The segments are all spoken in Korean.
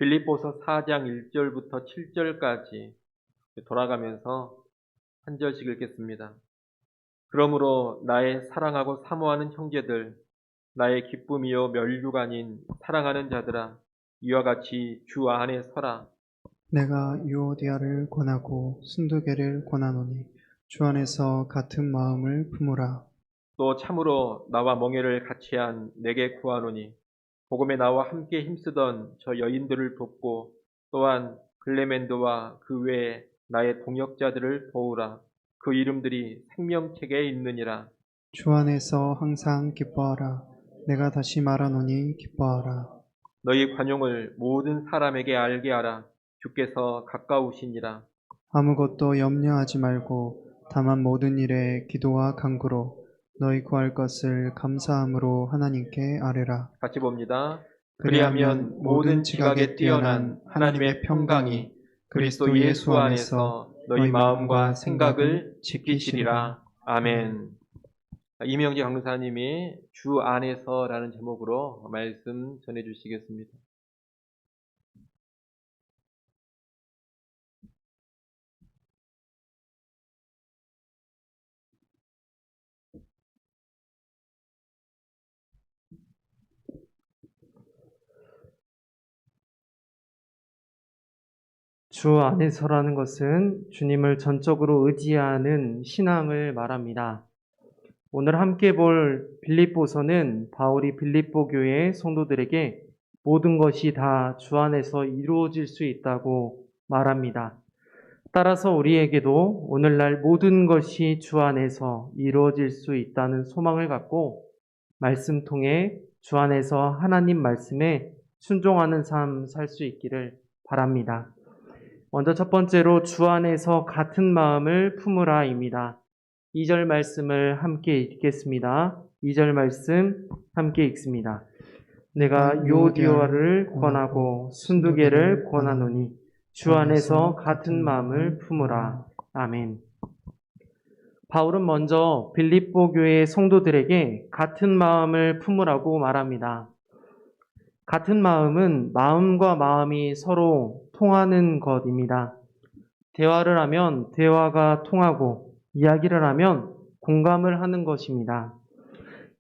빌립보서 4장 1절부터 7절까지 돌아가면서 한 절씩 읽겠습니다. 그러므로 나의 사랑하고 사모하는 형제들, 나의 기쁨이요 멸류가 아닌 사랑하는 자들아, 이와 같이 주 안에 서라. 내가 유오디아를 권하고 순두개를 권하노니 주 안에서 같은 마음을 품으라. 또 참으로 나와 멍에를 같이 한 내게 구하노니 복음에 나와 함께 힘쓰던 저 여인들을 돕고 또한 글레멘드와 그 외에 나의 동역자들을 도우라. 그 이름들이 생명책에 있느니라. 주 안에서 항상 기뻐하라. 내가 다시 말하노니 기뻐하라. 너희 관용을 모든 사람에게 알게 하라. 주께서 가까우시니라. 아무것도 염려하지 말고 다만 모든 일에 기도와 간구로 너희 구할 것을 감사함으로 하나님께 아뢰라. 같이 봅니다. 그리하면 모든 지각에 뛰어난 하나님의 평강이 그리스도 예수 안에서 너희 마음과 생각을 지키시리라. 아멘. 이명재 강사님이 주 안에서라는 제목으로 말씀 전해주시겠습니다. 주 안에서라는 것은 주님을 전적으로 의지하는 신앙을 말합니다. 오늘 함께 볼 빌립보서는 바울이 빌립보 교회의 성도들에게 모든 것이 다 주 안에서 이루어질 수 있다고 말합니다. 따라서 우리에게도 오늘날 모든 것이 주 안에서 이루어질 수 있다는 소망을 갖고 말씀 통해 주 안에서 하나님 말씀에 순종하는 삶 살 수 있기를 바랍니다. 먼저 첫 번째로 주 안에서 같은 마음을 품으라입니다. 2절 말씀을 함께 읽겠습니다. 2절 말씀 함께 읽습니다. 내가 요디오아를 권하고 순두개를 권하노니 주 안에서 같은 마음을 품으라. 아멘. 바울은 먼저 빌립보 교회의 성도들에게 같은 마음을 품으라고 말합니다. 같은 마음은 마음과 마음이 서로 통하는 것입니다. 대화를 하면 대화가 통하고 이야기를 하면 공감을 하는 것입니다.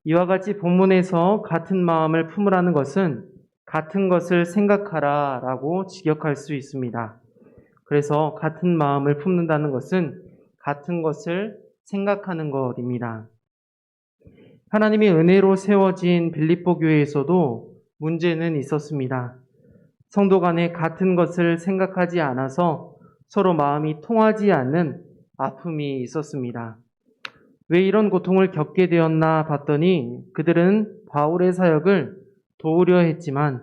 이와 같이 본문에서 같은 마음을 품으라는 것은 같은 것을 생각하라 라고 직역할 수 있습니다. 그래서 같은 마음을 품는다는 것은 같은 것을 생각하는 것입니다. 하나님의 은혜로 세워진 빌립보 교회에서도 문제는 있었습니다. 성도 간에 같은 것을 생각하지 않아서 서로 마음이 통하지 않는 아픔이 있었습니다. 왜 이런 고통을 겪게 되었나 봤더니 그들은 바울의 사역을 도우려 했지만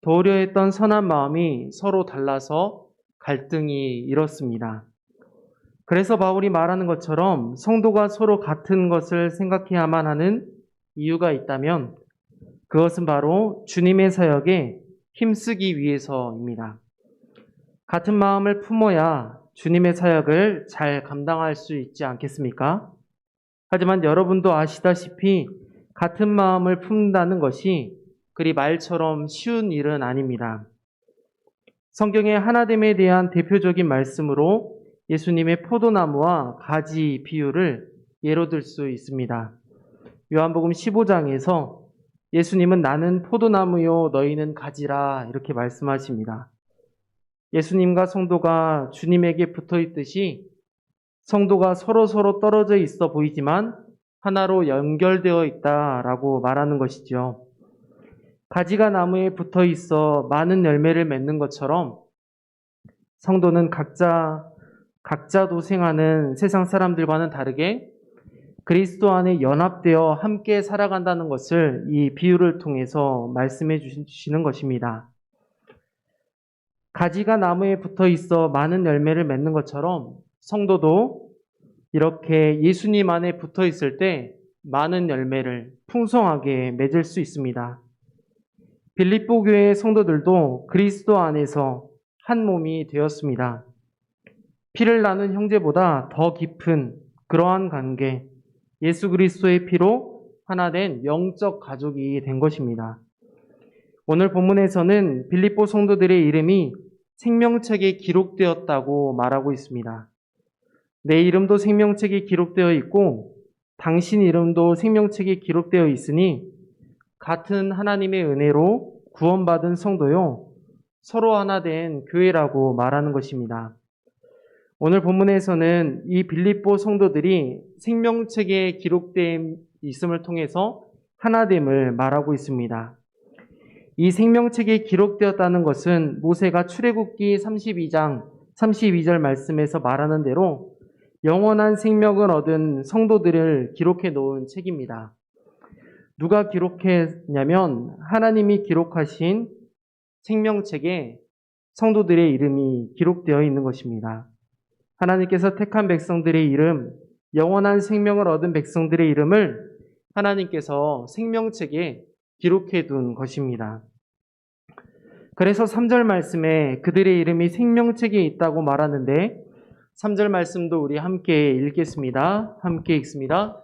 도우려 했던 선한 마음이 서로 달라서 갈등이 일었습니다. 그래서 바울이 말하는 것처럼 성도가 서로 같은 것을 생각해야만 하는 이유가 있다면 그것은 바로 주님의 사역에 힘쓰기 위해서입니다. 같은 마음을 품어야 주님의 사역을 잘 감당할 수 있지 않겠습니까? 하지만 여러분도 아시다시피 같은 마음을 품는다는 것이 그리 말처럼 쉬운 일은 아닙니다. 성경의 하나됨에 대한 대표적인 말씀으로 예수님의 포도나무와 가지 비유를 예로 들 수 있습니다. 요한복음 15장에서 예수님은 나는 포도나무요 너희는 가지라 이렇게 말씀하십니다. 예수님과 성도가 주님에게 붙어 있듯이 성도가 서로 떨어져 있어 보이지만 하나로 연결되어 있다라고 말하는 것이죠. 가지가 나무에 붙어 있어 많은 열매를 맺는 것처럼 성도는 각자 도생하는 세상 사람들과는 다르게 그리스도 안에 연합되어 함께 살아간다는 것을 이 비유를 통해서 말씀해 주시는 것입니다. 가지가 나무에 붙어 있어 많은 열매를 맺는 것처럼 성도도 이렇게 예수님 안에 붙어 있을 때 많은 열매를 풍성하게 맺을 수 있습니다. 빌립보 교회의 성도들도 그리스도 안에서 한 몸이 되었습니다. 피를 나눈 형제보다 더 깊은 그러한 관계, 예수 그리스도의 피로 하나 된 영적 가족이 된 것입니다. 오늘 본문에서는 빌립보 성도들의 이름이 생명책에 기록되었다고 말하고 있습니다. 내 이름도 생명책에 기록되어 있고 당신 이름도 생명책에 기록되어 있으니 같은 하나님의 은혜로 구원받은 성도요 서로 하나 된 교회라고 말하는 것입니다. 오늘 본문에서는 이 빌립보 성도들이 생명책에 기록되어 있음을 통해서 하나됨을 말하고 있습니다. 이 생명책에 기록되었다는 것은 모세가 출애굽기 32장 32절 말씀에서 말하는 대로 영원한 생명을 얻은 성도들을 기록해 놓은 책입니다. 누가 기록했냐면 하나님이 기록하신 생명책에 성도들의 이름이 기록되어 있는 것입니다. 하나님께서 택한 백성들의 이름, 영원한 생명을 얻은 백성들의 이름을 하나님께서 생명책에 기록해 둔 것입니다. 그래서 3절 말씀에 그들의 이름이 생명책에 있다고 말하는데 3절 말씀도 우리 함께 읽겠습니다. 함께 읽습니다.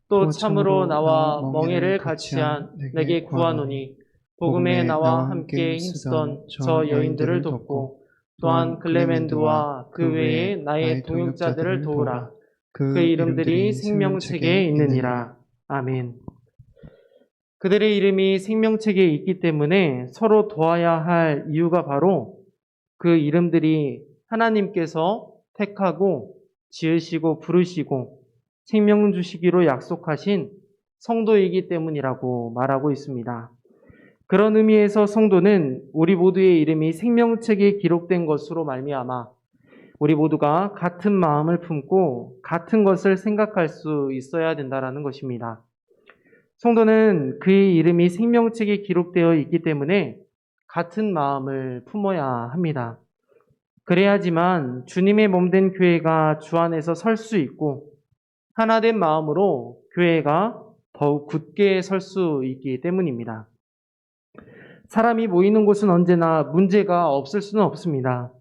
또 참으로 나와 멍에를 같이한 내게 구하노니 복음에 나와 함께 힘쓰던 저 여인들을 돕고 또한 글레멘드와 그 외에 나의 동역자들을 도우라. 그 이름들이 생명책에 있느니라. 아멘. 그들의 이름이 생명책에 있기 때문에 서로 도와야 할 이유가 바로 그 이름들이 하나님께서 택하고 지으시고 부르시고 생명 주시기로 약속하신 성도이기 때문이라고 말하고 있습니다. 그런 의미에서 성도는 우리 모두의 이름이 생명책에 기록된 것으로 말미암아 우리 모두가 같은 마음을 품고 같은 것을 생각할 수 있어야 된다는 것입니다. 성도는 그의 이름이 생명책에 기록되어 있기 때문에 같은 마음을 품어야 합니다. 그래야지만 주님의 몸된 교회가 주 안에서 설 수 있고 하나된 마음으로 교회가 더욱 굳게 설 수 있기 때문입니다. 사람이 모이는 곳은 언제나 문제가 없을 수는 없습니다.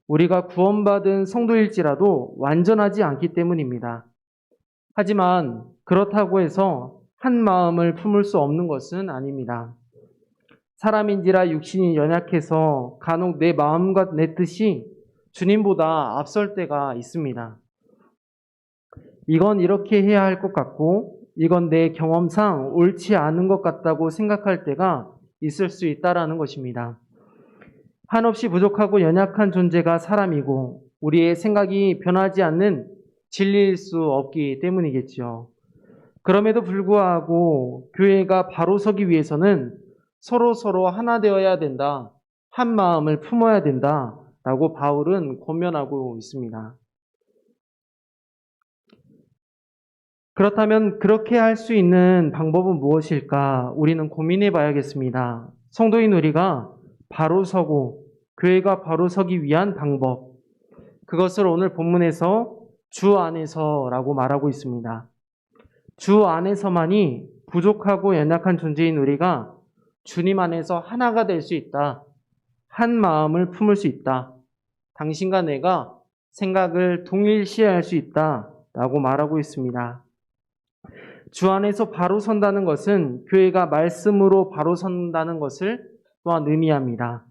우리가 구원받은 성도일지라도 완전하지 않기 때문입니다. 하지만 그렇다고 해서 한 마음을 품을 수 없는 것은 아닙니다. 사람인지라 육신이 연약해서 간혹 내 마음과 내 뜻이 주님보다 앞설 때가 있습니다. 이건 이렇게 해야 할 것 같고 이건 내 경험상 옳지 않은 것 같다고 생각할 때가 있을 수 있다라는 것입니다. 한없이 부족하고 연약한 존재가 사람이고 우리의 생각이 변하지 않는 진리일 수 없기 때문이겠죠. 그럼에도 불구하고 교회가 바로 서기 위해서는 서로 하나 되어야 된다. 한 마음을 품어야 된다. 라고 바울은 권면하고 있습니다. 그렇다면 그렇게 할 수 있는 방법은 무엇일까? 우리는 고민해 봐야겠습니다. 성도인 우리가 바로 서고 교회가 바로 서기 위한 방법. 그것을 오늘 본문에서 주 안에서라고 말하고 있습니다. 주 안에서만이 부족하고 연약한 존재인 우리가 주님 안에서 하나가 될 수 있다. 한 마음을 품을 수 있다. 당신과 내가 생각을 동일시할 수 있다. 라고 말하고 있습니다. 주 안에서 바로 선다는 것은 교회가 말씀으로 바로 선다는 것을 또한 의미합니다.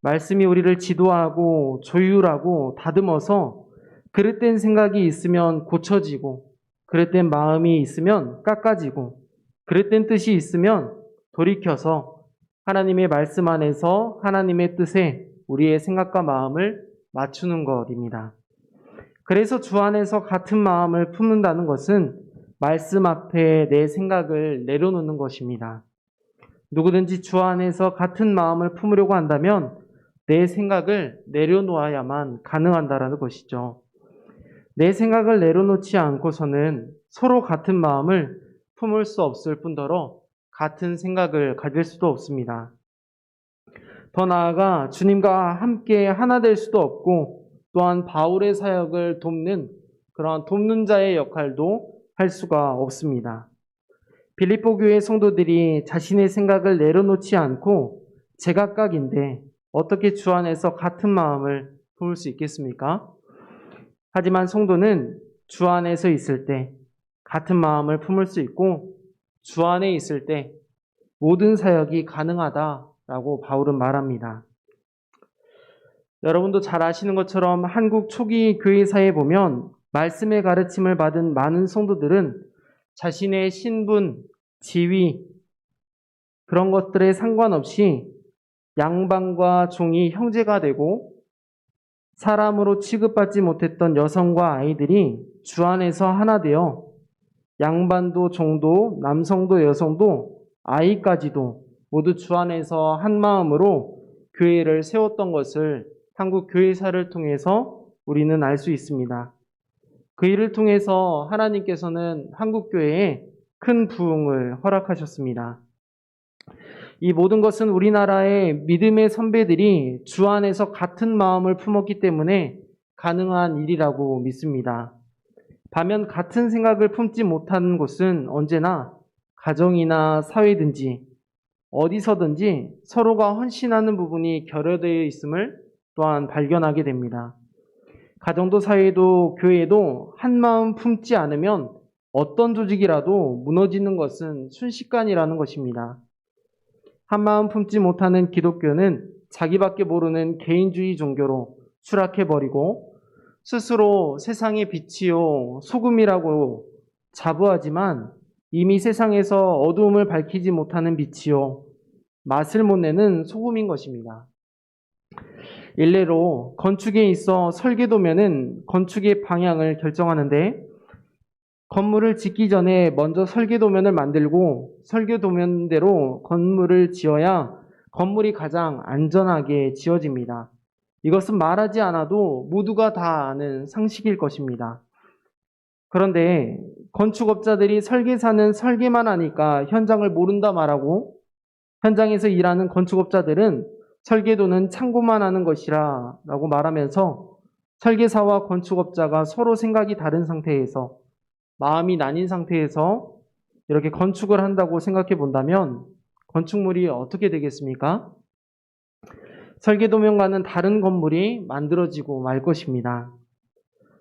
말씀이 우리를 지도하고 조율하고 다듬어서 그릇된 생각이 있으면 고쳐지고 그릇된 마음이 있으면 깎아지고 그릇된 뜻이 있으면 돌이켜서 하나님의 말씀 안에서 하나님의 뜻에 우리의 생각과 마음을 맞추는 것입니다. 그래서 주 안에서 같은 마음을 품는다는 것은 말씀 앞에 내 생각을 내려놓는 것입니다. 누구든지 주 안에서 같은 마음을 품으려고 한다면 내 생각을 내려놓아야만 가능한다라는 것이죠. 내 생각을 내려놓지 않고서는 서로 같은 마음을 품을 수 없을 뿐더러 같은 생각을 가질 수도 없습니다. 더 나아가 주님과 함께 하나 될 수도 없고 또한 바울의 사역을 돕는 그러한 돕는 자의 역할도 할 수가 없습니다. 빌립보 교회 성도들이 자신의 생각을 내려놓지 않고 제각각인데 어떻게 주 안에서 같은 마음을 품을 수 있겠습니까? 하지만 성도는 주 안에서 있을 때 같은 마음을 품을 수 있고 주 안에 있을 때 모든 사역이 가능하다라고 바울은 말합니다. 여러분도 잘 아시는 것처럼 한국 초기 교회사에 보면 말씀의 가르침을 받은 많은 성도들은 자신의 신분, 지위, 그런 것들에 상관없이 양반과 종이 형제가 되고 사람으로 취급받지 못했던 여성과 아이들이 주 안에서 하나 되어 양반도 종도 남성도 여성도 아이까지도 모두 주 안에서 한 마음으로 교회를 세웠던 것을 한국 교회사를 통해서 우리는 알 수 있습니다. 그 일을 통해서 하나님께서는 한국 교회에 큰 부흥을 허락하셨습니다. 이 모든 것은 우리나라의 믿음의 선배들이 주 안에서 같은 마음을 품었기 때문에 가능한 일이라고 믿습니다. 반면 같은 생각을 품지 못하는 곳은 언제나 가정이나 사회든지 어디서든지 서로가 헌신하는 부분이 결여되어 있음을 또한 발견하게 됩니다. 가정도 사회도 교회도 한 마음 품지 않으면 어떤 조직이라도 무너지는 것은 순식간이라는 것입니다. 한 마음 품지 못하는 기독교는 자기밖에 모르는 개인주의 종교로 추락해버리고 스스로 세상의 빛이요 소금이라고 자부하지만 이미 세상에서 어두움을 밝히지 못하는 빛이요 맛을 못 내는 소금인 것입니다. 일례로 건축에 있어 설계도면은 건축의 방향을 결정하는데 건물을 짓기 전에 먼저 설계도면을 만들고 설계도면대로 건물을 지어야 건물이 가장 안전하게 지어집니다. 이것은 말하지 않아도 모두가 다 아는 상식일 것입니다. 그런데 건축업자들이 설계사는 설계만 하니까 현장을 모른다 말하고 현장에서 일하는 건축업자들은 설계도는 참고만 하는 것이라 라고 말하면서 설계사와 건축업자가 서로 생각이 다른 상태에서 마음이 나뉜 상태에서 이렇게 건축을 한다고 생각해 본다면 건축물이 어떻게 되겠습니까? 설계도면과는 다른 건물이 만들어지고 말 것입니다.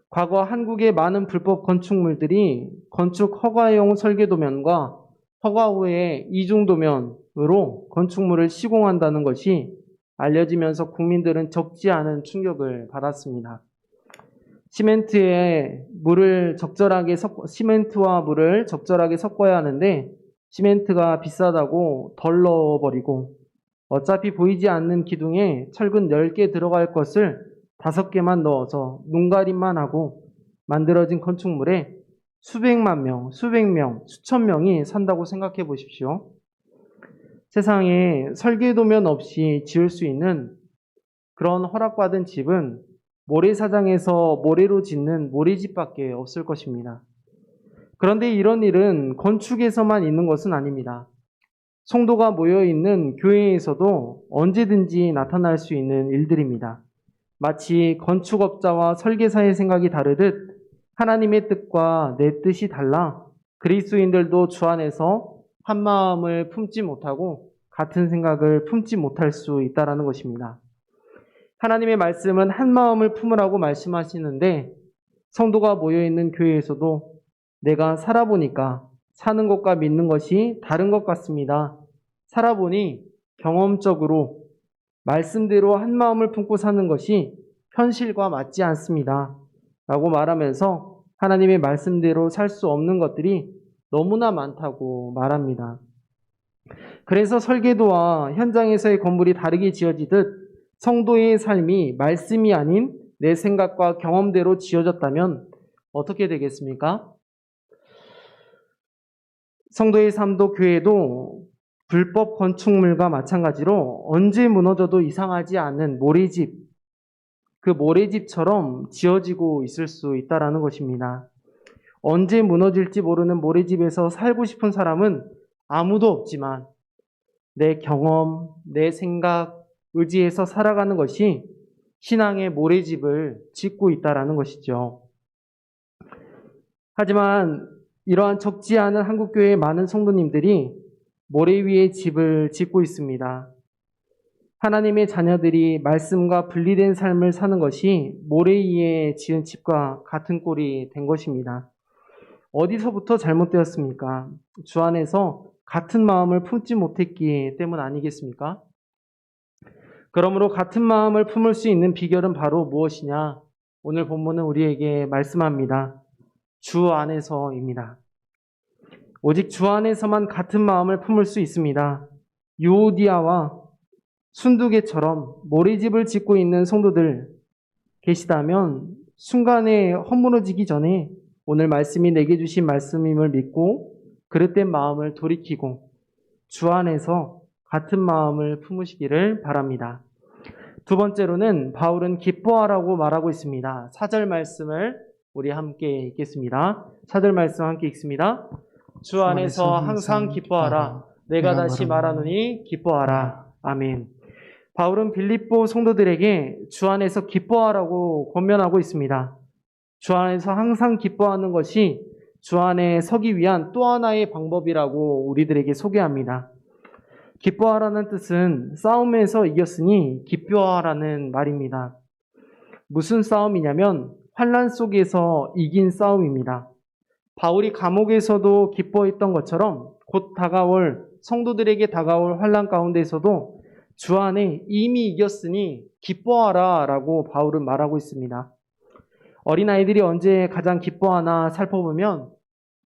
과거 한국의 많은 불법 건축물들이 건축 허가용 설계도면과 허가 후에 이중도면으로 건축물을 시공한다는 것이 알려지면서 국민들은 적지 않은 충격을 받았습니다. 시멘트와 물을 적절하게 섞어야 하는데 시멘트가 비싸다고 덜 넣어버리고 어차피 보이지 않는 기둥에 철근 10개 들어갈 것을 5개만 넣어서 눈가림만 하고 만들어진 건축물에 수백만 명, 수백 명, 수천 명이 산다고 생각해 보십시오. 세상에 설계도면 없이 지을 수 있는 그런 허락받은 집은 모래사장에서 모래로 짓는 모래집밖에 없을 것입니다. 그런데 이런 일은 건축에서만 있는 것은 아닙니다. 성도가 모여있는 교회에서도 언제든지 나타날 수 있는 일들입니다. 마치 건축업자와 설계사의 생각이 다르듯 하나님의 뜻과 내 뜻이 달라 그리스도인들도 주 안에서 한 마음을 품지 못하고 같은 생각을 품지 못할 수 있다는 것입니다. 하나님의 말씀은 한 마음을 품으라고 말씀하시는데 성도가 모여있는 교회에서도 내가 살아보니까 사는 것과 믿는 것이 다른 것 같습니다. 살아보니 경험적으로 말씀대로 한 마음을 품고 사는 것이 현실과 맞지 않습니다. 라고 말하면서 하나님의 말씀대로 살 수 없는 것들이 너무나 많다고 말합니다. 그래서 설계도와 현장에서의 건물이 다르게 지어지듯 성도의 삶이 말씀이 아닌 내 생각과 경험대로 지어졌다면 어떻게 되겠습니까? 성도의 삶도 교회도 불법 건축물과 마찬가지로 언제 무너져도 이상하지 않은 모래집, 그 모래집처럼 지어지고 있을 수 있다는 것입니다. 언제 무너질지 모르는 모래집에서 살고 싶은 사람은 아무도 없지만 내 경험, 내 생각, 의지에서 살아가는 것이 신앙의 모래집을 짓고 있다는 것이죠. 하지만 이러한 적지 않은 한국교회의 많은 성도님들이 모래 위에 집을 짓고 있습니다. 하나님의 자녀들이 말씀과 분리된 삶을 사는 것이 모래 위에 지은 집과 같은 꼴이 된 것입니다. 어디서부터 잘못되었습니까? 주 안에서 같은 마음을 품지 못했기 때문 아니겠습니까? 그러므로 같은 마음을 품을 수 있는 비결은 바로 무엇이냐? 오늘 본문은 우리에게 말씀합니다. 주 안에서입니다. 오직 주 안에서만 같은 마음을 품을 수 있습니다. 유오디아와 순두개처럼 모래집을 짓고 있는 성도들 계시다면 순간에 허물어지기 전에 오늘 말씀이 내게 주신 말씀임을 믿고 그릇된 마음을 돌이키고 주 안에서 같은 마음을 품으시기를 바랍니다. 두 번째로는 바울은 기뻐하라고 말하고 있습니다. 4절 말씀을 우리 함께 읽겠습니다. 4절 말씀 함께 읽습니다. 주 안에서 항상 기뻐하라. 내가 다시 말하노니 기뻐하라. 아멘. 바울은 빌립보 성도들에게 주 안에서 기뻐하라고 권면하고 있습니다. 주 안에서 항상 기뻐하는 것이 주 안에 서기 위한 또 하나의 방법이라고 우리들에게 소개합니다. 기뻐하라는 뜻은 싸움에서 이겼으니 기뻐하라는 말입니다. 무슨 싸움이냐면 환난 속에서 이긴 싸움입니다. 바울이 감옥에서도 기뻐했던 것처럼 곧 다가올 성도들에게 다가올 환난 가운데에서도 주 안에 이미 이겼으니 기뻐하라 라고 바울은 말하고 있습니다. 어린아이들이 언제 가장 기뻐하나 살펴보면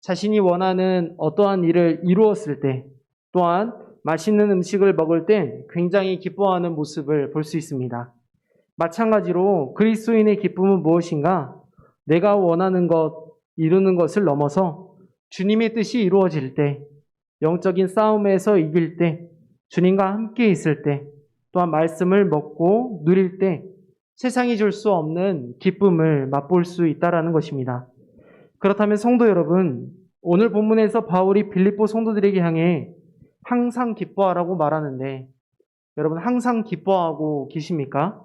자신이 원하는 어떠한 일을 이루었을 때 또한 맛있는 음식을 먹을 때 굉장히 기뻐하는 모습을 볼 수 있습니다. 마찬가지로 그리스도인의 기쁨은 무엇인가? 내가 원하는 것, 이루는 것을 넘어서 주님의 뜻이 이루어질 때, 영적인 싸움에서 이길 때, 주님과 함께 있을 때, 또한 말씀을 먹고 누릴 때 세상이 줄 수 없는 기쁨을 맛볼 수 있다는 것입니다. 그렇다면 성도 여러분, 오늘 본문에서 바울이 빌립보 성도들에게 향해 항상 기뻐하라고 말하는데 여러분 항상 기뻐하고 계십니까?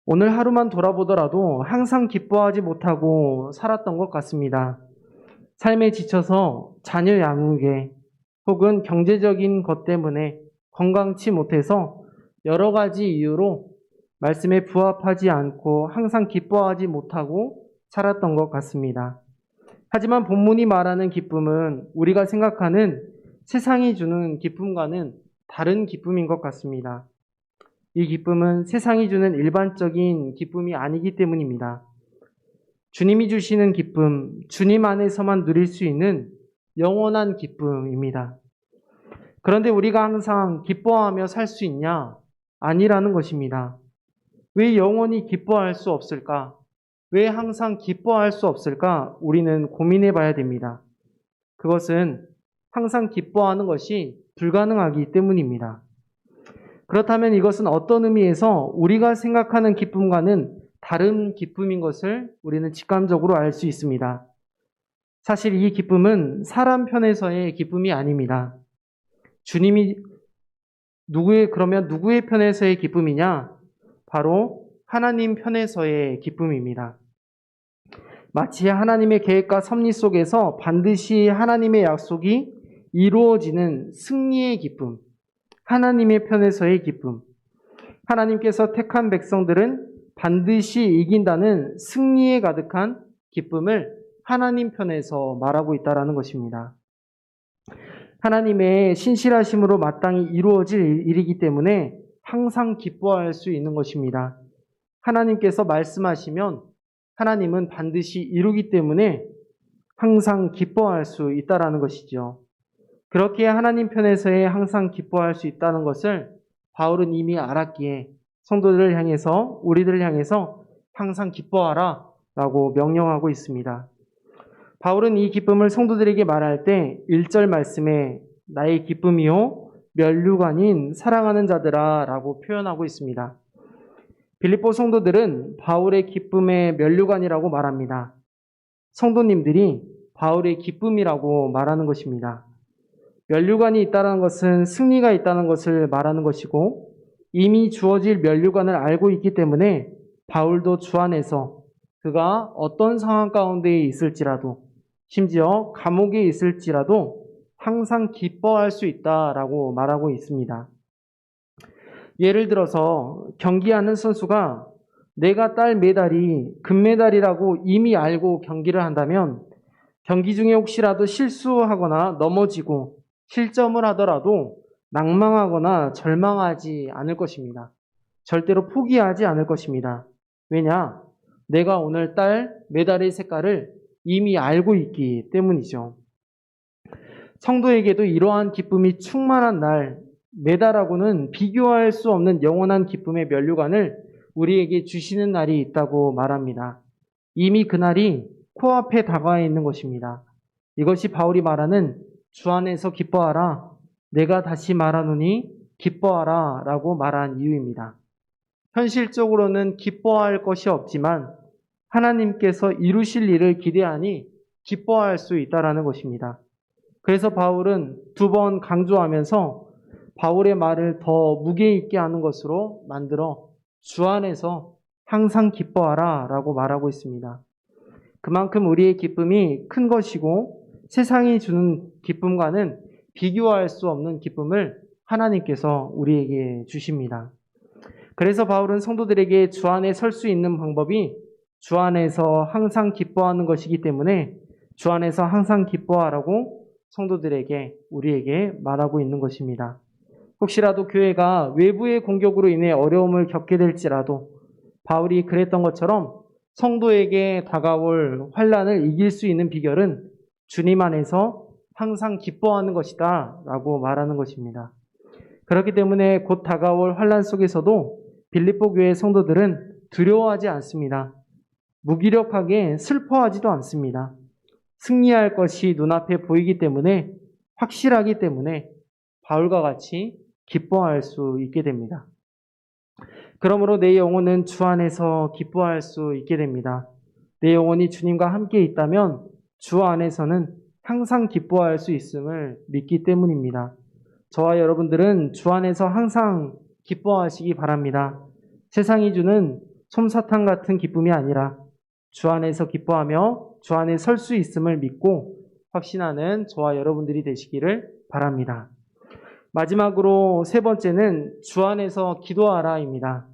오늘 하루만 돌아보더라도 항상 기뻐하지 못하고 살았던 것 같습니다. 삶에 지쳐서 자녀 양육에 혹은 경제적인 것 때문에 건강치 못해서 여러 가지 이유로 말씀에 부합하지 않고 항상 기뻐하지 못하고 살았던 것 같습니다. 하지만 본문이 말하는 기쁨은 우리가 생각하는 세상이 주는 기쁨과는 다른 기쁨인 것 같습니다. 이 기쁨은 세상이 주는 일반적인 기쁨이 아니기 때문입니다. 주님이 주시는 기쁨, 주님 안에서만 누릴 수 있는 영원한 기쁨입니다. 그런데 우리가 항상 기뻐하며 살 수 있냐? 아니라는 것입니다. 왜 영원히 기뻐할 수 없을까? 왜 항상 기뻐할 수 없을까? 우리는 고민해 봐야 됩니다. 그것은 항상 기뻐하는 것이 불가능하기 때문입니다. 그렇다면 이것은 어떤 의미에서 우리가 생각하는 기쁨과는 다른 기쁨인 것을 우리는 직감적으로 알 수 있습니다. 사실 이 기쁨은 사람 편에서의 기쁨이 아닙니다. 주님이 그러면 누구의 편에서의 기쁨이냐? 바로 하나님 편에서의 기쁨입니다. 마치 하나님의 계획과 섭리 속에서 반드시 하나님의 약속이 이루어지는 승리의 기쁨, 하나님의 편에서의 기쁨, 하나님께서 택한 백성들은 반드시 이긴다는 승리에 가득한 기쁨을 하나님 편에서 말하고 있다는 것입니다. 하나님의 신실하심으로 마땅히 이루어질 일이기 때문에 항상 기뻐할 수 있는 것입니다. 하나님께서 말씀하시면 하나님은 반드시 이루기 때문에 항상 기뻐할 수 있다는 것이죠. 그렇게 하나님 편에서의 항상 기뻐할 수 있다는 것을 바울은 이미 알았기에 성도들을 향해서 우리들을 향해서 항상 기뻐하라 라고 명령하고 있습니다. 바울은 이 기쁨을 성도들에게 말할 때 1절 말씀에 나의 기쁨이요 면류관인 사랑하는 자들아 라고 표현하고 있습니다. 빌립보 성도들은 바울의 기쁨의 면류관이라고 말합니다. 성도님들이 바울의 기쁨이라고 말하는 것입니다. 면류관이 있다는 것은 승리가 있다는 것을 말하는 것이고 이미 주어질 면류관을 알고 있기 때문에 바울도 주 안에서 그가 어떤 상황 가운데 있을지라도 심지어 감옥에 있을지라도 항상 기뻐할 수 있다라고 말하고 있습니다. 예를 들어서 경기하는 선수가 내가 딸 메달이 금메달이라고 이미 알고 경기를 한다면 경기 중에 혹시라도 실수하거나 넘어지고 실점을 하더라도 낭망하거나 절망하지 않을 것입니다. 절대로 포기하지 않을 것입니다. 왜냐? 내가 오늘 딸 메달의 색깔을 이미 알고 있기 때문이죠. 성도에게도 이러한 기쁨이 충만한 날, 메달하고는 비교할 수 없는 영원한 기쁨의 면류관을 우리에게 주시는 날이 있다고 말합니다. 이미 그날이 코앞에 다가와 있는 것입니다. 이것이 바울이 말하는 주 안에서 기뻐하라, 내가 다시 말하노니 기뻐하라 라고 말한 이유입니다. 현실적으로는 기뻐할 것이 없지만 하나님께서 이루실 일을 기대하니 기뻐할 수 있다라는 것입니다. 그래서 바울은 두 번 강조하면서 바울의 말을 더 무게 있게 하는 것으로 만들어 주 안에서 항상 기뻐하라 라고 말하고 있습니다. 그만큼 우리의 기쁨이 큰 것이고 세상이 주는 기쁨과는 비교할 수 없는 기쁨을 하나님께서 우리에게 주십니다. 그래서 바울은 성도들에게 주 안에 설 수 있는 방법이 주 안에서 항상 기뻐하는 것이기 때문에 주 안에서 항상 기뻐하라고 성도들에게, 우리에게 말하고 있는 것입니다. 혹시라도 교회가 외부의 공격으로 인해 어려움을 겪게 될지라도 바울이 그랬던 것처럼 성도에게 다가올 환난을 이길 수 있는 비결은 주님 안에서 항상 기뻐하는 것이다 라고 말하는 것입니다. 그렇기 때문에 곧 다가올 환난 속에서도 빌립보 교회 성도들은 두려워하지 않습니다. 무기력하게 슬퍼하지도 않습니다. 승리할 것이 눈앞에 보이기 때문에, 확실하기 때문에 바울과 같이 기뻐할 수 있게 됩니다. 그러므로 내 영혼은 주 안에서 기뻐할 수 있게 됩니다. 내 영혼이 주님과 함께 있다면 주 안에서는 항상 기뻐할 수 있음을 믿기 때문입니다. 저와 여러분들은 주 안에서 항상 기뻐하시기 바랍니다. 세상이 주는 솜사탕 같은 기쁨이 아니라 주 안에서 기뻐하며 주 안에 설 수 있음을 믿고 확신하는 저와 여러분들이 되시기를 바랍니다. 마지막으로 세 번째는 주 안에서 기도하라입니다.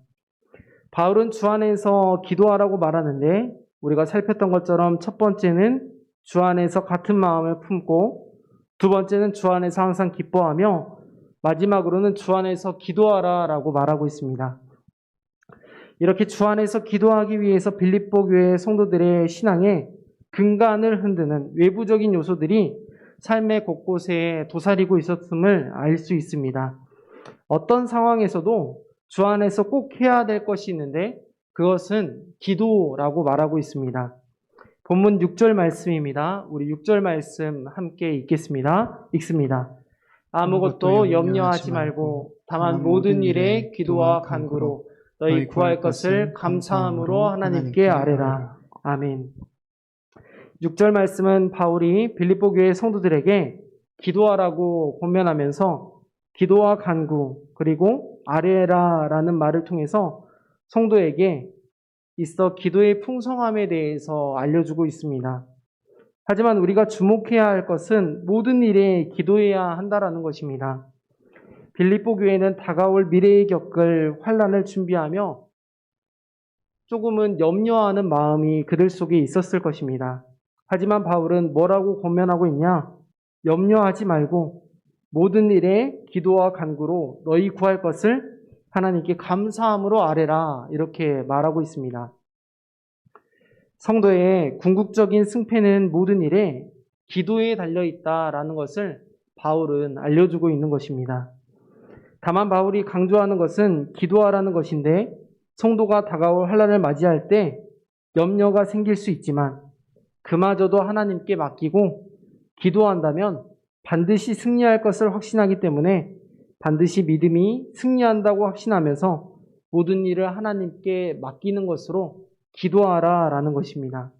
바울은 주 안에서 기도하라고 말하는데 우리가 살폈던 것처럼 첫 번째는 주 안에서 같은 마음을 품고, 두 번째는 주 안에서 항상 기뻐하며, 마지막으로는 주 안에서 기도하라라고 말하고 있습니다. 이렇게 주 안에서 기도하기 위해서 빌립보 교회 성도들의 신앙에 근간을 흔드는 외부적인 요소들이 삶의 곳곳에 도사리고 있었음을 알 수 있습니다. 어떤 상황에서도 주 안에서 꼭 해야 될 것이 있는데 그것은 기도라고 말하고 있습니다. 본문 6절 말씀입니다. 우리 6절 말씀 함께 읽습니다. 아무것도 염려하지 말고 다만 모든 일에 기도와 간구로 너희 구할 것을 감사함으로 하나님께 아뢰라. 아멘. 6절 말씀은 바울이 빌립보 교회 성도들에게 기도하라고 권면하면서 기도와 간구 그리고 아뢰라라는 말을 통해서 성도에게 있어 기도의 풍성함에 대해서 알려주고 있습니다. 하지만 우리가 주목해야 할 것은 모든 일에 기도해야 한다라는 것입니다. 빌립보 교회는 다가올 미래에 겪을 환난을 준비하며 조금은 염려하는 마음이 그들 속에 있었을 것입니다. 하지만 바울은 뭐라고 권면하고 있냐? 염려하지 말고 모든 일에 기도와 간구로 너희 구할 것을 하나님께 감사함으로 아뢰라 이렇게 말하고 있습니다. 성도의 궁극적인 승패는 모든 일에 기도에 달려있다라는 것을 바울은 알려주고 있는 것입니다. 다만 바울이 강조하는 것은 기도하라는 것인데 성도가 다가올 환난을 맞이할 때 염려가 생길 수 있지만 그마저도 하나님께 맡기고 기도한다면 반드시 승리할 것을 확신하기 때문에 반드시 믿음이 승리한다고 확신하면서 모든 일을 하나님께 맡기는 것으로 기도하라라는 것입니다.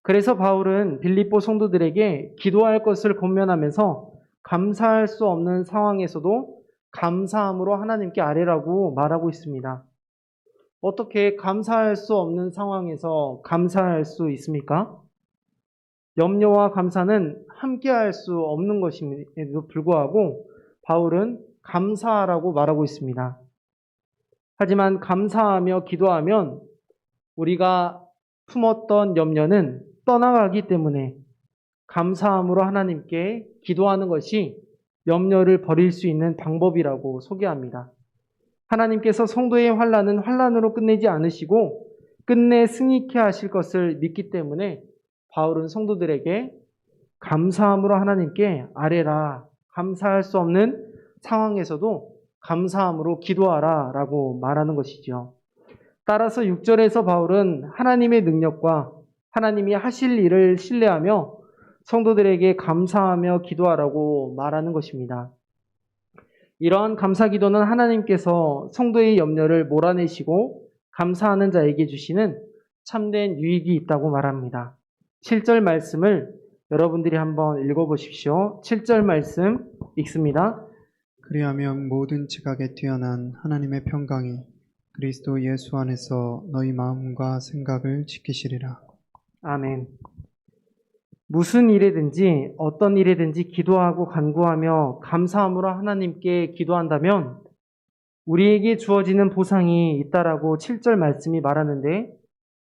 그래서 바울은 빌립보 성도들에게 기도할 것을 권면하면서 감사할 수 없는 상황에서도 감사함으로 하나님께 아뢰라고 말하고 있습니다. 어떻게 감사할 수 없는 상황에서 감사할 수 있습니까? 염려와 감사는 함께할 수 없는 것임에도 불구하고 바울은 감사하라고 말하고 있습니다. 하지만 감사하며 기도하면 우리가 품었던 염려는 떠나가기 때문에 감사함으로 하나님께 기도하는 것이 염려를 버릴 수 있는 방법이라고 소개합니다. 하나님께서 성도의 환난은 환난으로 끝내지 않으시고 끝내 승리케 하실 것을 믿기 때문에 바울은 성도들에게 감사함으로 하나님께 아뢰라, 감사할 수 없는 상황에서도 감사함으로 기도하라 라고 말하는 것이죠. 따라서 6절에서 바울은 하나님의 능력과 하나님이 하실 일을 신뢰하며 성도들에게 감사하며 기도하라고 말하는 것입니다. 이러한 감사 기도는 하나님께서 성도의 염려를 몰아내시고 감사하는 자에게 주시는 참된 유익이 있다고 말합니다. 7절 말씀을 여러분들이 한번 읽어보십시오. 7절 말씀 읽습니다. 그리하면 모든 지각에 뛰어난 하나님의 평강이 그리스도 예수 안에서 너희 마음과 생각을 지키시리라. 아멘. 무슨 일이든지 어떤 일이든지 기도하고 간구하며 감사함으로 하나님께 기도한다면 우리에게 주어지는 보상이 있다라고 7절 말씀이 말하는데,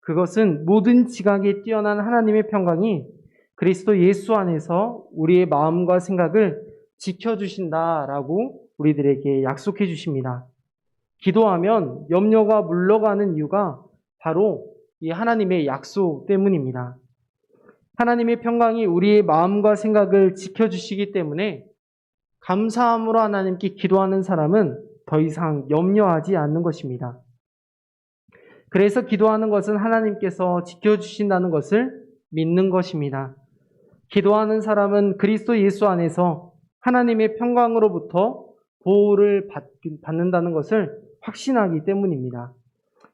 그것은 모든 지각에 뛰어난 하나님의 평강이 그리스도 예수 안에서 우리의 마음과 생각을 지켜주신다라고 우리들에게 약속해 주십니다. 기도하면 염려가 물러가는 이유가 바로 이 하나님의 약속 때문입니다. 하나님의 평강이 우리의 마음과 생각을 지켜주시기 때문에 감사함으로 하나님께 기도하는 사람은 더 이상 염려하지 않는 것입니다. 그래서 기도하는 것은 하나님께서 지켜주신다는 것을 믿는 것입니다. 기도하는 사람은 그리스도 예수 안에서 하나님의 평강으로부터 보호를 받는다는 것을 확신하기 때문입니다.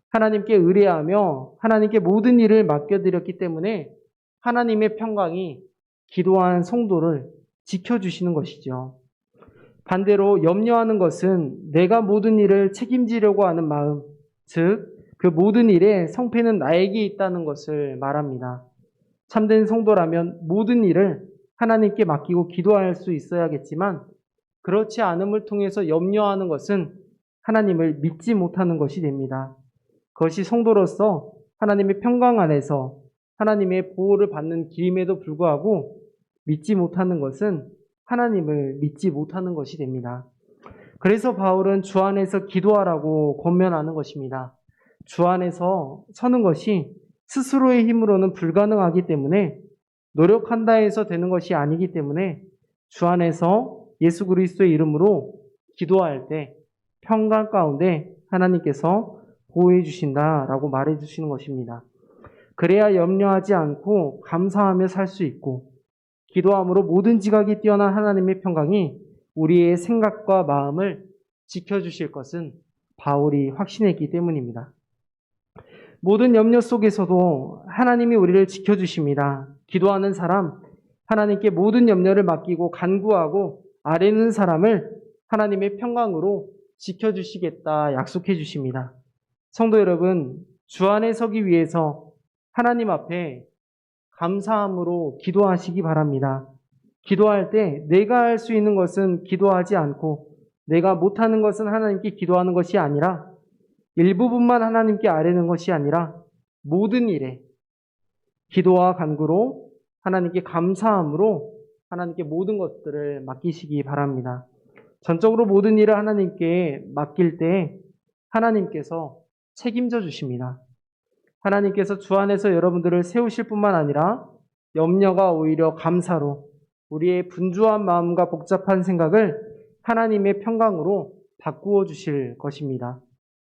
하나님께 의뢰하며 하나님께 모든 일을 맡겨드렸기 때문에 하나님의 평강이 기도한 성도를 지켜주시는 것이죠. 반대로 염려하는 것은 내가 모든 일을 책임지려고 하는 마음, 즉 그 모든 일의 성패는 나에게 있다는 것을 말합니다. 참된 성도라면 모든 일을 하나님께 맡기고 기도할 수 있어야겠지만 그렇지 않음을 통해서 염려하는 것은 하나님을 믿지 못하는 것이 됩니다. 그것이 성도로서 하나님의 평강 안에서 하나님의 보호를 받는 길임에도 불구하고 믿지 못하는 것은 하나님을 믿지 못하는 것이 됩니다. 그래서 바울은 주 안에서 기도하라고 권면하는 것입니다. 주 안에서 서는 것이 스스로의 힘으로는 불가능하기 때문에 노력한다 해서 되는 것이 아니기 때문에 주 안에서 예수 그리스도의 이름으로 기도할 때 평강 가운데 하나님께서 보호해 주신다라고 말해 주시는 것입니다. 그래야 염려하지 않고 감사하며 살 수 있고 기도함으로 모든 지각이 뛰어난 하나님의 평강이 우리의 생각과 마음을 지켜주실 것은 바울이 확신했기 때문입니다. 모든 염려 속에서도 하나님이 우리를 지켜주십니다. 기도하는 사람, 하나님께 모든 염려를 맡기고 간구하고 아뢰는 사람을 하나님의 평강으로 지켜주시겠다 약속해 주십니다. 성도 여러분, 주 안에 서기 위해서 하나님 앞에 감사함으로 기도하시기 바랍니다. 기도할 때 내가 할 수 있는 것은 기도하지 않고 내가 못하는 것은 하나님께 기도하는 것이 아니라 일부분만 하나님께 아뢰는 것이 아니라 모든 일에 기도와 간구로 하나님께 감사함으로 하나님께 모든 것들을 맡기시기 바랍니다. 전적으로 모든 일을 하나님께 맡길 때 하나님께서 책임져 주십니다. 하나님께서 주 안에서 여러분들을 세우실 뿐만 아니라 염려가 오히려 감사로 우리의 분주한 마음과 복잡한 생각을 하나님의 평강으로 바꾸어 주실 것입니다.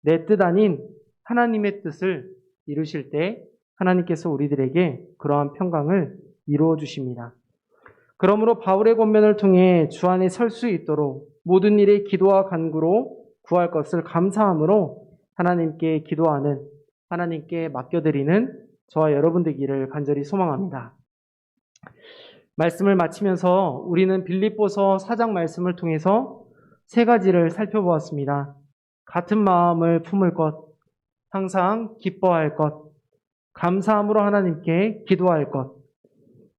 내 뜻 아닌 하나님의 뜻을 이루실 때 하나님께서 우리들에게 그러한 평강을 이루어 주십니다. 그러므로 바울의 권면을 통해 주 안에 설 수 있도록 모든 일에 기도와 간구로 구할 것을 감사함으로 하나님께 기도하는, 하나님께 맡겨드리는 저와 여러분 되기를 간절히 소망합니다. 말씀을 마치면서 우리는 빌립보서 4장 말씀을 통해서 세 가지를 살펴보았습니다. 같은 마음을 품을 것, 항상 기뻐할 것, 감사함으로 하나님께 기도할 것.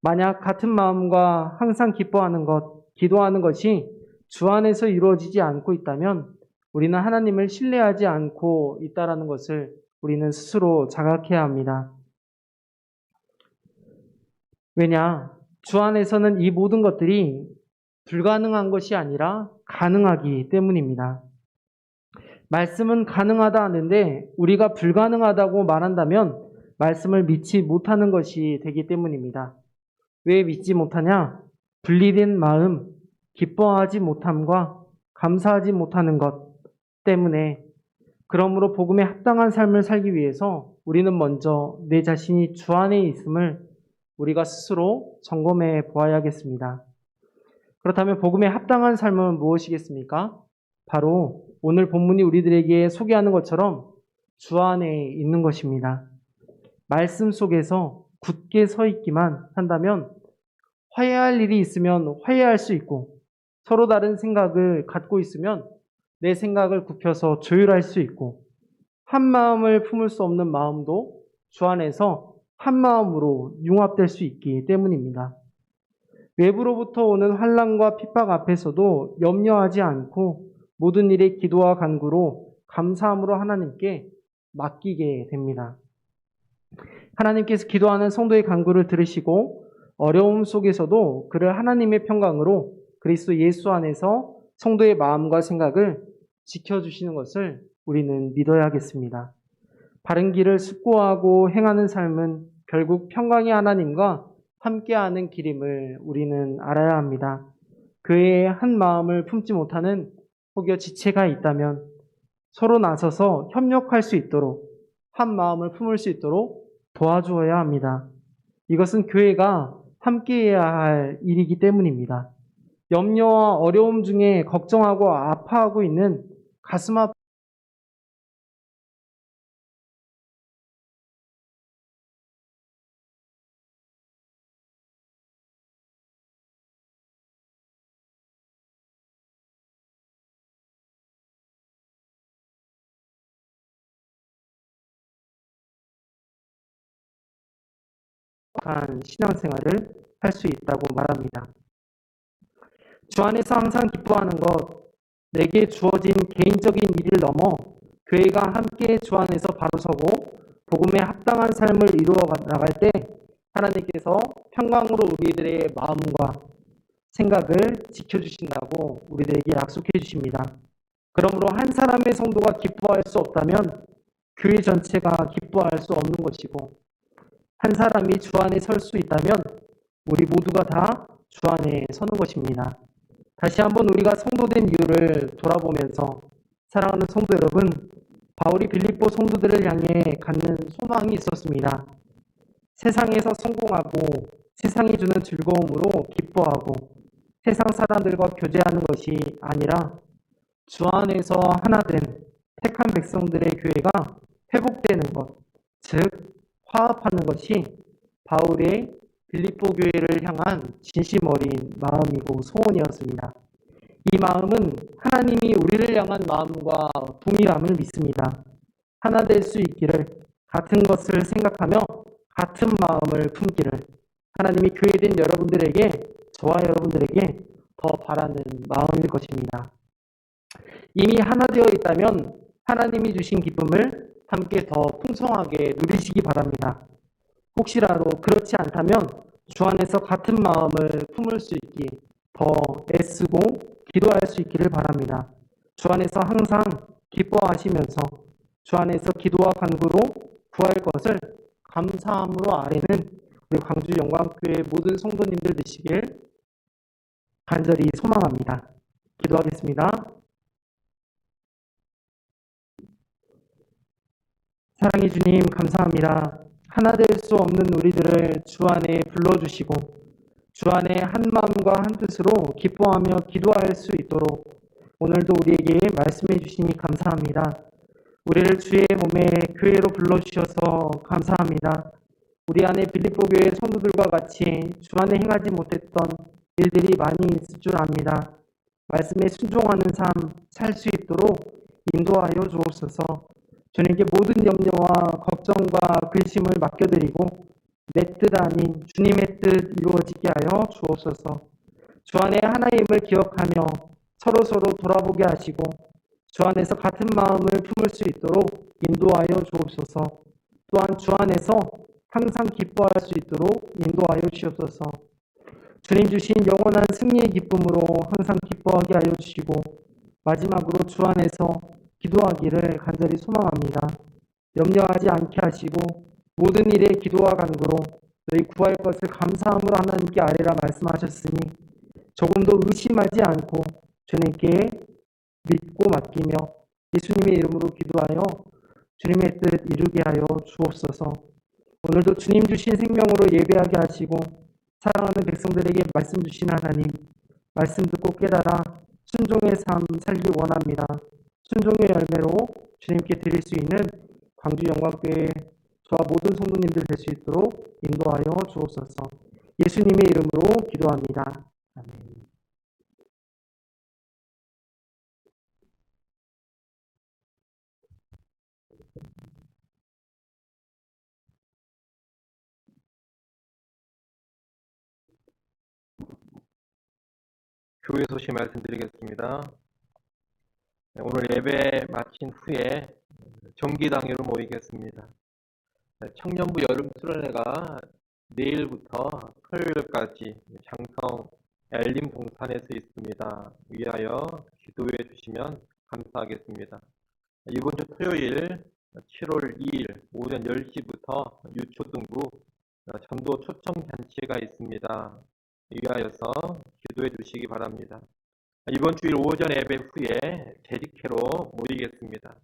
만약 같은 마음과 항상 기뻐하는 것, 기도하는 것이 주 안에서 이루어지지 않고 있다면 우리는 하나님을 신뢰하지 않고 있다는 것을 우리는 스스로 자각해야 합니다. 왜냐? 주 안에서는 이 모든 것들이 불가능한 것이 아니라 가능하기 때문입니다. 말씀은 가능하다 하는데 우리가 불가능하다고 말한다면 말씀을 믿지 못하는 것이 되기 때문입니다. 왜 믿지 못하냐? 분리된 마음, 기뻐하지 못함과 감사하지 못하는 것 때문에. 그러므로 복음에 합당한 삶을 살기 위해서 우리는 먼저 내 자신이 주 안에 있음을 우리가 스스로 점검해 보아야겠습니다. 그렇다면 복음에 합당한 삶은 무엇이겠습니까? 바로 오늘 본문이 우리들에게 소개하는 것처럼 주 안에 있는 것입니다. 말씀 속에서 굳게 서 있기만 한다면 화해할 일이 있으면 화해할 수 있고 서로 다른 생각을 갖고 있으면 내 생각을 굽혀서 조율할 수 있고 한 마음을 품을 수 없는 마음도 주 안에서 한 마음으로 융합될 수 있기 때문입니다. 외부로부터 오는 환난과 핍박 앞에서도 염려하지 않고 모든 일에 기도와 간구로 감사함으로 하나님께 맡기게 됩니다. 하나님께서 기도하는 성도의 간구를 들으시고 어려움 속에서도 그를 하나님의 평강으로 그리스도 예수 안에서 성도의 마음과 생각을 지켜주시는 것을 우리는 믿어야겠습니다. 바른 길을 숙고하고 행하는 삶은 결국 평강의 하나님과 함께하는 길임을 우리는 알아야 합니다. 그의 한 마음을 품지 못하는 혹여 지체가 있다면 서로 나서서 협력할 수 있도록 한 마음을 품을 수 있도록 도와주어야 합니다. 이것은 교회가 함께해야 할 일이기 때문입니다. 염려와 어려움 중에 걱정하고 아파하고 있는 가슴 아픈 신앙생활을 할 수 있다고 말합니다. 주 안에서 항상 기뻐하는 것, 내게 주어진 개인적인 일을 넘어 교회가 함께 주 안에서 바로 서고 복음에 합당한 삶을 이루어 나갈 때 하나님께서 평강으로 우리들의 마음과 생각을 지켜주신다고 우리들에게 약속해 주십니다. 그러므로 한 사람의 성도가 기뻐할 수 없다면 교회 전체가 기뻐할 수 없는 것이고 한 사람이 주 안에 설 수 있다면 우리 모두가 다 주 안에 서는 것입니다. 다시 한번 우리가 성도된 이유를 돌아보면서 사랑하는 성도 여러분, 바울이 빌립보 성도들을 향해 갖는 소망이 있었습니다. 세상에서 성공하고 세상이 주는 즐거움으로 기뻐하고 세상 사람들과 교제하는 것이 아니라 주 안에서 하나 된 택한 백성들의 교회가 회복되는 것, 즉 화합하는 것이 바울의 빌립보 교회를 향한 진심 어린 마음이고 소원이었습니다. 이 마음은 하나님이 우리를 향한 마음과 동일함을 믿습니다. 하나 될 수 있기를, 같은 것을 생각하며 같은 마음을 품기를 하나님이 교회된 여러분들에게, 저와 여러분들에게 더 바라는 마음일 것입니다. 이미 하나 되어 있다면 하나님이 주신 기쁨을 함께 더 풍성하게 누리시기 바랍니다. 혹시라도 그렇지 않다면 주 안에서 같은 마음을 품을 수 있기 더 애쓰고 기도할 수 있기를 바랍니다. 주 안에서 항상 기뻐하시면서 주 안에서 기도와 간구로 구할 것을 감사함으로 아뢰는 우리 광주 영광교회 모든 성도님들 되시길 간절히 소망합니다. 기도하겠습니다. 사랑의 주님, 감사합니다. 하나 될 수 없는 우리들을 주 안에 불러주시고 주 안에 한 마음과 한 뜻으로 기뻐하며 기도할 수 있도록 오늘도 우리에게 말씀해 주시니 감사합니다. 우리를 주의 몸에 교회로 불러주셔서 감사합니다. 우리 안에 빌립보 교회 성도들과 같이 주 안에 행하지 못했던 일들이 많이 있을 줄 압니다. 말씀에 순종하는 삶 살 수 있도록 인도하여 주옵소서. 주님께 모든 염려와 걱정과 근심을 맡겨드리고 내 뜻 아닌 주님의 뜻 이루어지게 하여 주옵소서. 주 안에 하나님을 기억하며 서로 돌아보게 하시고 주 안에서 같은 마음을 품을 수 있도록 인도하여 주옵소서. 또한 주 안에서 항상 기뻐할 수 있도록 인도하여 주시옵소서. 주님 주신 영원한 승리의 기쁨으로 항상 기뻐하게 하여 주시고 마지막으로 주 안에서 기도하기를 간절히 소망합니다. 염려하지 않게 하시고 모든 일에 기도와 간구로 너희 구할 것을 감사함으로 하나님께 아뢰라 말씀하셨으니 조금도 의심하지 않고 주님께 믿고 맡기며 예수님의 이름으로 기도하여 주님의 뜻 이루게 하여 주옵소서. 오늘도 주님 주신 생명으로 예배하게 하시고 사랑하는 백성들에게 말씀 주신 하나님, 말씀 듣고 깨달아 순종의 삶 살기 원합니다. 순종의 열매로 주님께 드릴 수 있는 광주 영광교회 저와 모든 성도님들 될 수 있도록 인도하여 주옵소서. 예수님의 이름으로 기도합니다. 아멘. 교회 소식 말씀드리겠습니다. 오늘 예배 마친 후에 정기당회로 모이겠습니다. 청년부 여름 수련회가 내일부터 토요일까지 장성 엘림 동산에서 있습니다. 위하여 기도해 주시면 감사하겠습니다. 이번 주 토요일 7월 2일 오전 10시부터 유초등부 전도 초청 잔치가 있습니다. 위하여서 기도해 주시기 바랍니다. 이번 주일 오전 예배 후에 재직회로 모이겠습니다.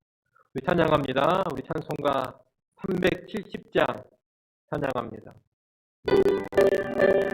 우리 찬양합니다. 우리 찬송가 370장 찬양합니다.